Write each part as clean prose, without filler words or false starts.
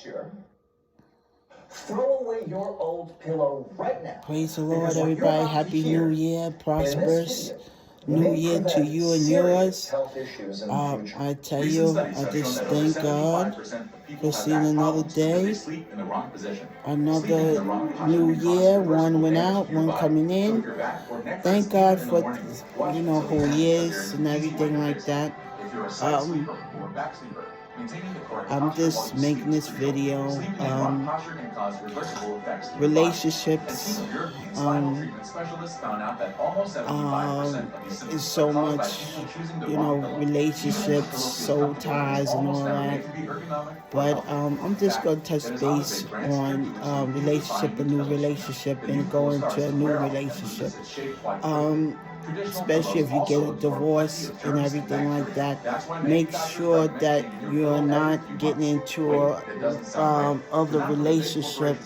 Sure. Throw away your old pillow right now. Praise the Lord, everybody. Happy New Year. Prosperous New Year to you and yours. I tell you, I just thank God for seeing another day, another new year. One went out, one coming in. Thank God for, who He is and everything like that. I'm just making this video. Relationships. Is so much, relationships, soul ties, and all that. But I'm just going to touch base on relationship, a new relationship, and go into a new relationship. Especially if you get a divorce and everything like that, make sure that you're not getting into other relationship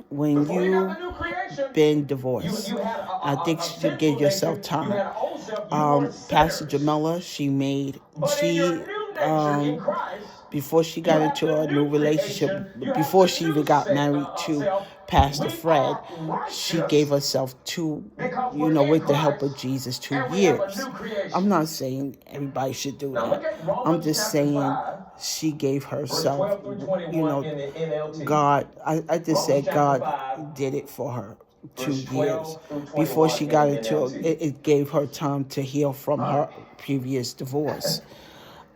when you've been divorced. I think you should give yourself time. Pastor Jamila, before she got into a new relationship, before she even got married to Pastor Fred, she gave herself with the help of Jesus, 2 years. I'm not saying everybody should do that. I'm just saying she gave herself, God, I just said God did it for her. 2 years before she got into it gave her time to heal from her previous divorce.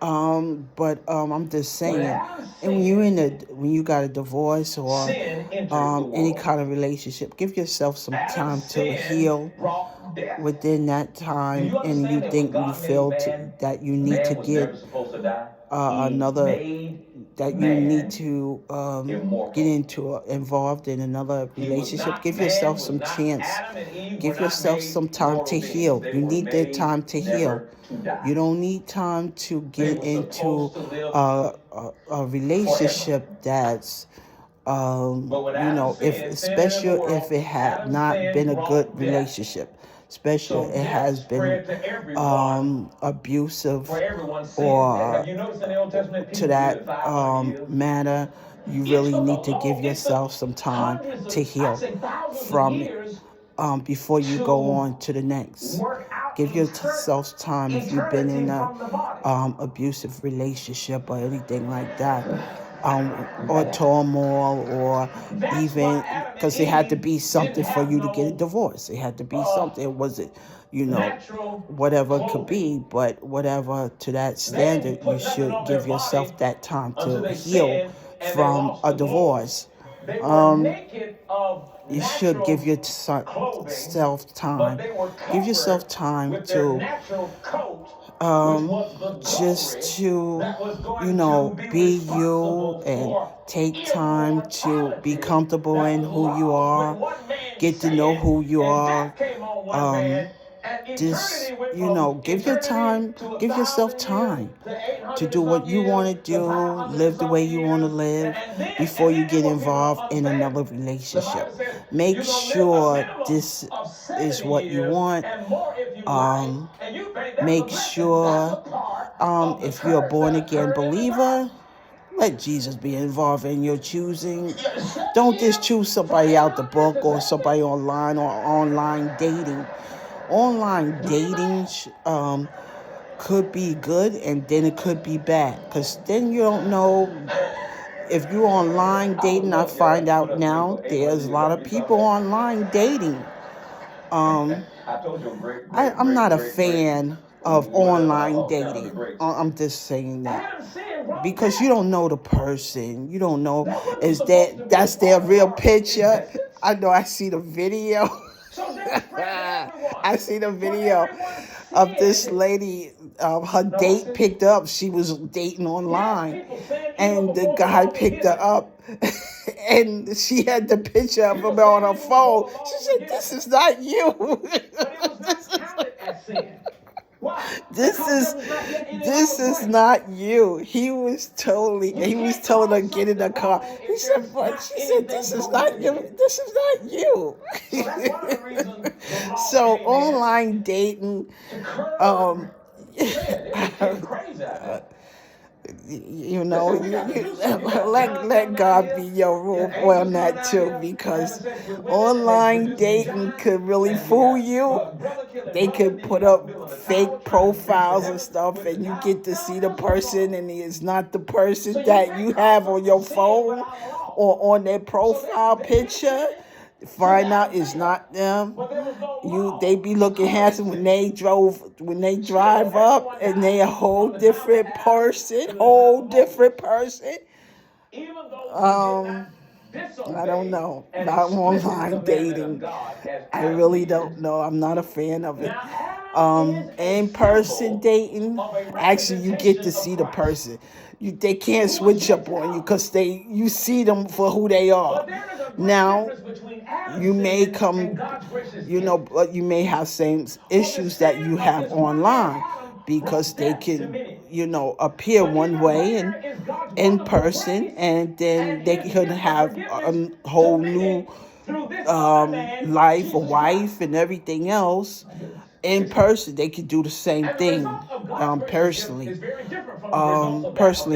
But I'm just saying, and when you got a divorce or any kind of relationship, give yourself some time to heal within that time, and you feel that you need to get that you need to get involved in another relationship. Give yourself some chance. Give yourself some time to heal. You need that time to heal. You don't need time to get into a relationship that's especially if it had not been a good relationship, especially it has been abusive or to that matter. You really need to give yourself some time to heal from it before you go on to the next. Give yourself time if you've been in a abusive relationship or anything like that, or turmoil, or even because it had to be something for you to get a divorce. It had to be something. It wasn't, whatever it could be, but whatever to that standard, you should give yourself that time to heal from a divorce. You should give yourself time. Give yourself time to just to be you and take time to be comfortable in who you are, get to know who you are. Just give yourself time to do what you want to do, live the way you want to live before you get involved in another relationship. Make sure this is what you want. Make sure if you're a born again believer, let Jesus be involved in your choosing. Don't just choose somebody out the book or somebody online or online dating. Online dating could be good, and then it could be bad, because then you don't know if you're online dating. I find out now there's a lot of people online dating. I'm not a fan of online dating. I'm just saying that, because you don't know the person. You don't know that's their real picture. I know. I see the video. I see the video of this lady. Her date picked her up. She was dating online, and the guy picked her up, and she had the picture of him on her phone. She said, "This is not you." This is not you. He was telling her, get in the car. He said, but she said, this is not you. This is not you. So online dating, It's getting crazy out there. let God be your rule on that too, because online dating could really fool you. They could put up fake profiles and stuff, and you get to see the person, and it's not the person that you have on your phone or on their profile picture. Find out it's not them. They be looking handsome when they drive up, and they a whole different person. I don't know about online dating. I really don't know. I'm not a fan of it. In-person dating, actually, you get to see the person. They can't switch up on you because you see them for who they are. Now, you may but you may have same issues that you have online, because they can, appear one way and in person, and then they could have a whole new life, a wife, and everything else. In person, they could do the same thing. Personally,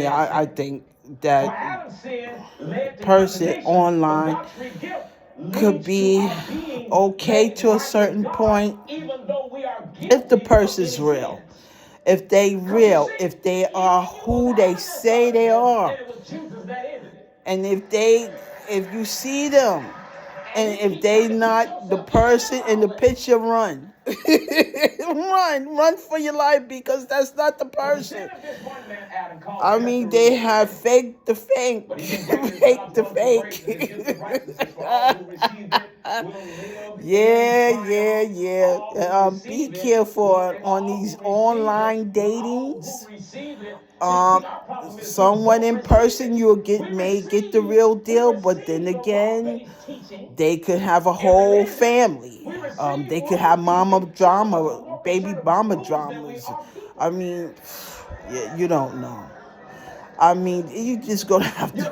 I think that person online could be okay to a certain point if the person's real. If they are who they say they are, and if you see them, and if they not the person in the picture, run. Run for your life, because that's not the person. I mean, they have fake the fake. Fake the fake. Yeah. Be careful on these online datings. Someone in person, may get the real deal, but then again, they could have a whole family. They could have baby mama dramas. I mean, you don't know. I mean, you just gonna have to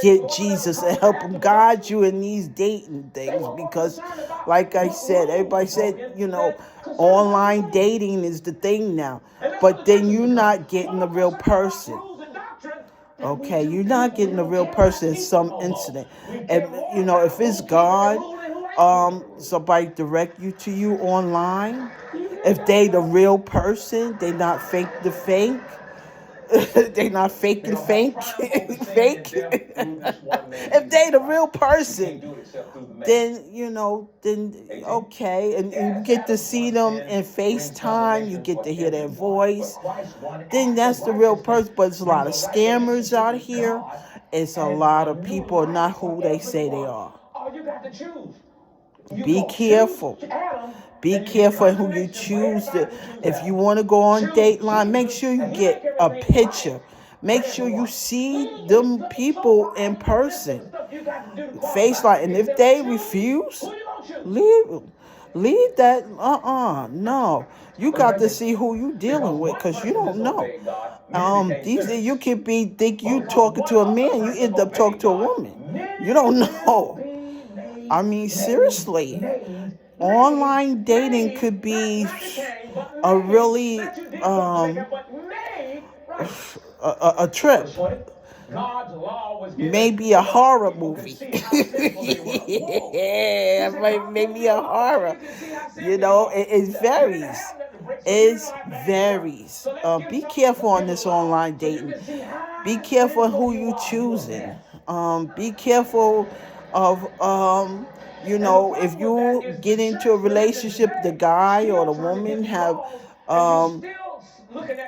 get Jesus and help him guide you in these dating things, because, like I said, everybody said, online dating is the thing now, but then you're not getting the real person. Okay, you're not getting the real person in some incident. And, if it's God, somebody direct you online, if they the real person, they not fake the fake. They not faking fake. If they the real person, then okay, and you get to see them in FaceTime, you get to hear their voice, then that's the real person. But it's a lot of scammers out here. It's a lot of people not who they say they are. Be careful. Be careful who you choose. If you want to go on Dateline, make sure you get a picture. Make sure you see them people in person. FaceTime. And if they refuse, leave that. No. You got to see who you dealing with, because you don't know. You could think you talking to a man, you end up talking to a woman. You don't know. I mean, seriously. Online dating could be a really a trip. Maybe a horror movie. Yeah, maybe a horror. It varies. It varies. Be careful on this online dating. Be careful who you choosing. Be careful of if you get into a relationship, the guy or the woman have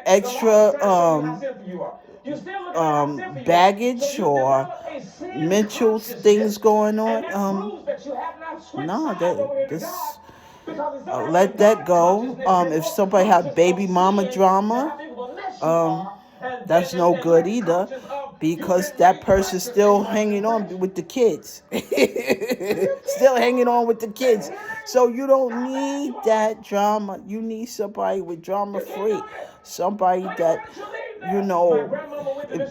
extra baggage or mental things going on. Let that go. If somebody have baby mama drama, that's no good either, because that person's still hanging on with the kids. Still hanging on with the kids. So you don't need that drama. You need somebody with drama free. Somebody that,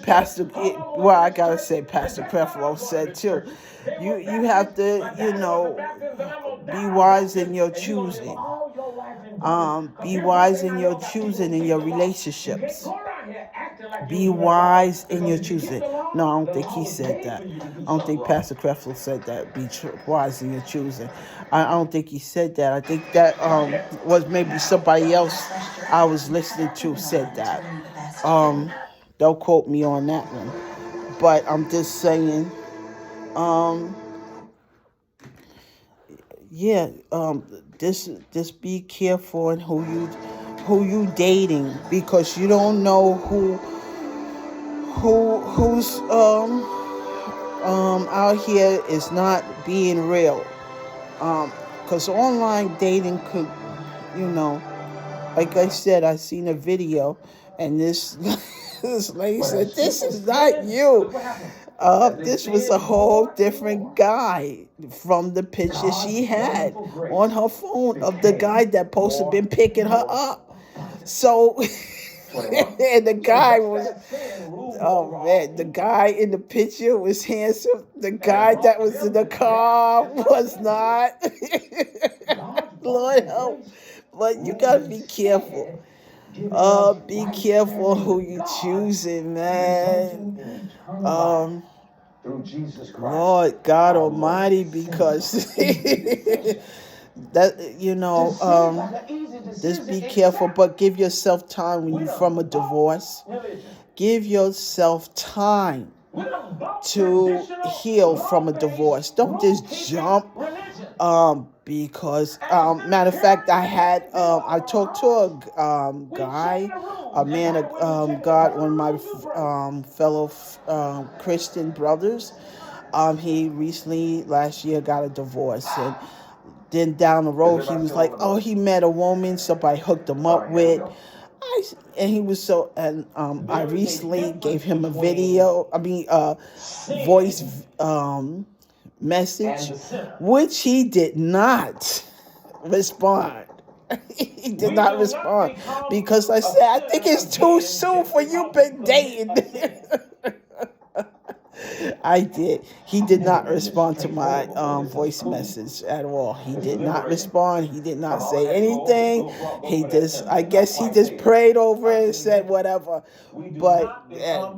Pastor Creflo said too. You have to, be wise in your choosing. Be wise in your choosing in your relationships. Be wise in your choosing. No, I don't think he said that. I don't think Pastor Creflo said that. Be wise in your choosing. I don't think he said that. I think that was maybe somebody else I was listening to said that. Don't quote me on that one. But I'm just saying, just be careful in who you dating, because you don't know who's out here is not being real. Because online dating could, like I said, I seen a video, and this lady said, "This is not you." This was a whole different guy from the picture she had on her phone of the guy that supposed to have been picking her up. So, and the guy was, oh man, the guy in the picture was handsome. The guy that was in the car was not. Lord help. But you gotta be careful. Be careful who you choosing, man. Through Jesus Christ. Lord God Almighty, because that just be careful, but give yourself time when you're from a divorce. Give yourself time to heal from a divorce. Don't just jump. Because matter of fact, I talked to a guy, a man of God, one of my fellow Christian brothers. He recently last year got a divorce, and then down the road he was like, oh, he met a woman somebody hooked him up with. And he was so, and I recently gave him a voice message, which he did not respond. He did not respond because I said, I think it's too soon for you been dating. I did. He did not respond to my voice message at all. He did not respond. He did not say anything. I guess he just prayed over it and said whatever. But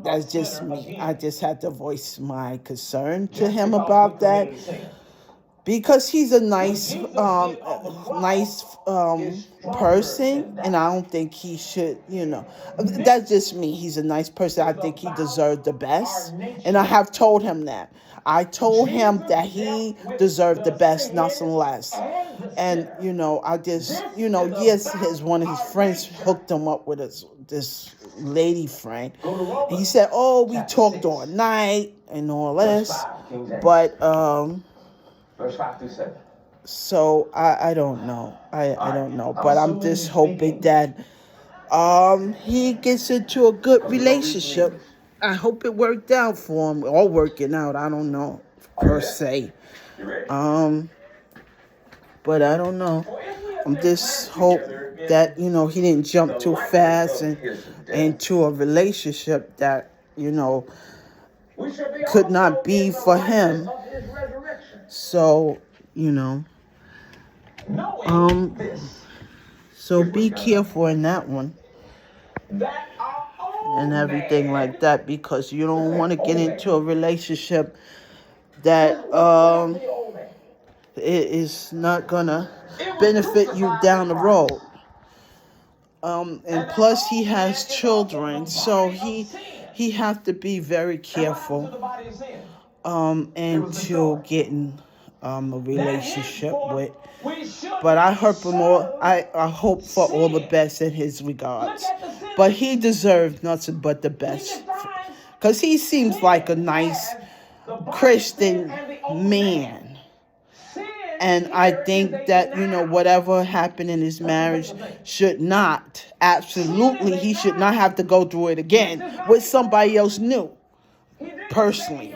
that's just me. I just had to voice my concern to him about that. Because he's a nice person, and I don't think he should, that's just me. He's a nice person. I think he deserved the best, and I have told him that. I told him that he deserved the best, nothing less. And, I just, yes, one of his friends hooked him up with this lady friend. He said, oh, we talked all night and all this, but, Verse 5 through 7. So I don't know. I don't know. But I'm just hoping that he gets into a good relationship. I hope it worked out for him. Or working out. I don't know per se. But I don't know. I'm just hope that, he didn't jump too fast and into a relationship that, could not be for him. So, so be careful in that one and everything like that, because you don't want to get into a relationship that it is not gonna benefit you down the road. And plus he has children, so he has to be very careful into getting a relationship with. But I hope I hope for all the best in his regards. But he deserves nothing but the best, because he seems like a nice Christian man. And I think that, whatever happened in his marriage should not, absolutely, he should not have to go through it again with somebody else new, personally.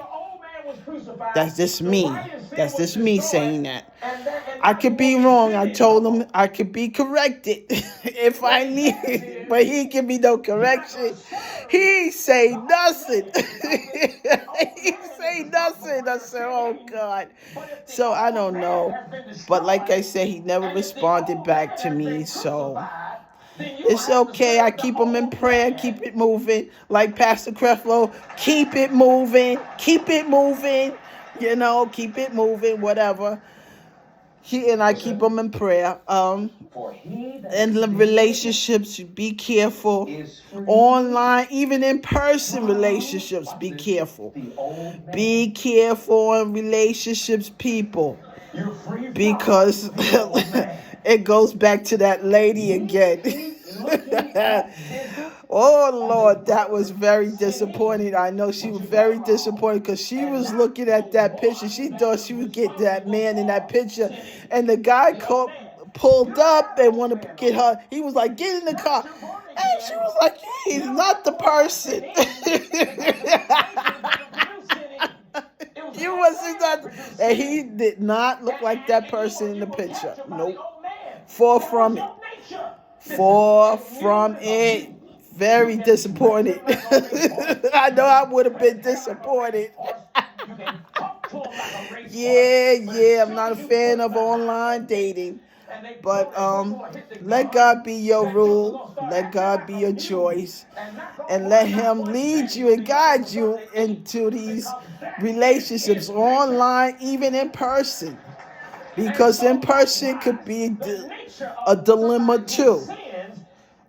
That's just me. That's just me saying that. I could be wrong. I told him I could be corrected if I need it, but he give me no correction. He say nothing. He say nothing. I said, oh God. So I don't know. But like I said, he never responded back to me. So it's okay. I keep him in prayer. Keep it moving. Like Pastor Creflo, keep it moving. Keep it moving. You know, keep it moving, whatever. I keep them in prayer. And the relationships, be careful. Online, even in person relationships, be careful. Be careful in relationships, people. Because it goes back to that lady again. Oh Lord, that was very disappointing. I know she was very disappointed because she was looking at that picture. She thought she would get that man in that picture, and the guy pulled up and wanted to get her. He was like, "Get in the car," and she was like, "He's not the person." You wasn't that, and he did not look like that person in the picture. Nope. Far from it. Far from it. Very disappointed. I know I would have been disappointed. Yeah, I'm not a fan of online dating. But let God be your rule. Let God be your choice. And let him lead you and guide you into these relationships online, even in person. Because in person could be a dilemma too.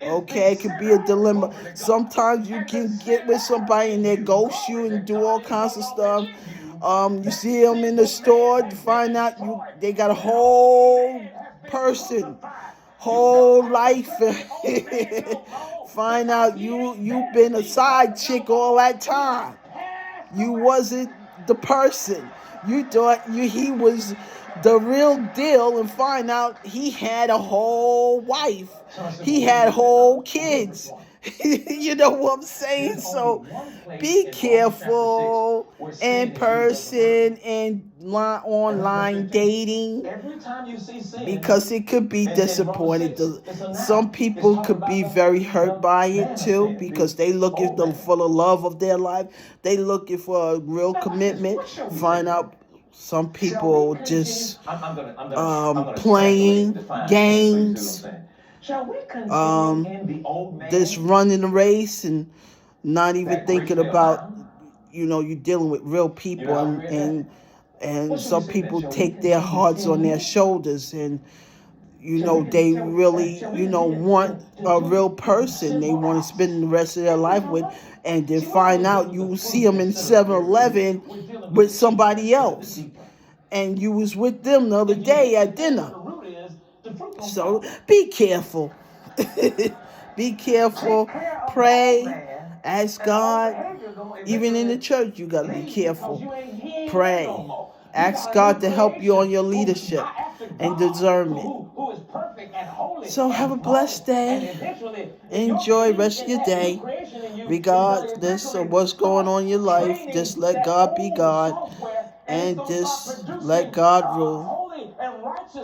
Okay, it could be a dilemma. Sometimes you can get with somebody and they ghost you and do all kinds of stuff. You see them in the store, you find out they got a whole person, whole life. Find out you've been a side chick all that time. You wasn't the person. You thought he was the real deal, and find out he had a whole wife. He had whole kids. You know what I'm saying? So be careful in person and online dating, because it could be disappointing. Some people could be very hurt by it too, because they looking for the love of their life. They looking for a real commitment. Find out some people just playing games, just running the race and not even thinking about, you're dealing with real people, and some people take their hearts on their shoulders, and they really, want a real person they want to spend the rest of their life with, and then find out you see them in 7-Eleven with somebody else, and you was with them the other day at dinner. So be careful. Be careful. Pray. Ask God. Even in the church, you got to be careful. Pray. Ask God to help you on your leadership and discernment. So have a blessed day. Enjoy the rest of your day. Regardless of what's going on in your life, just let God be God. And just let God rule.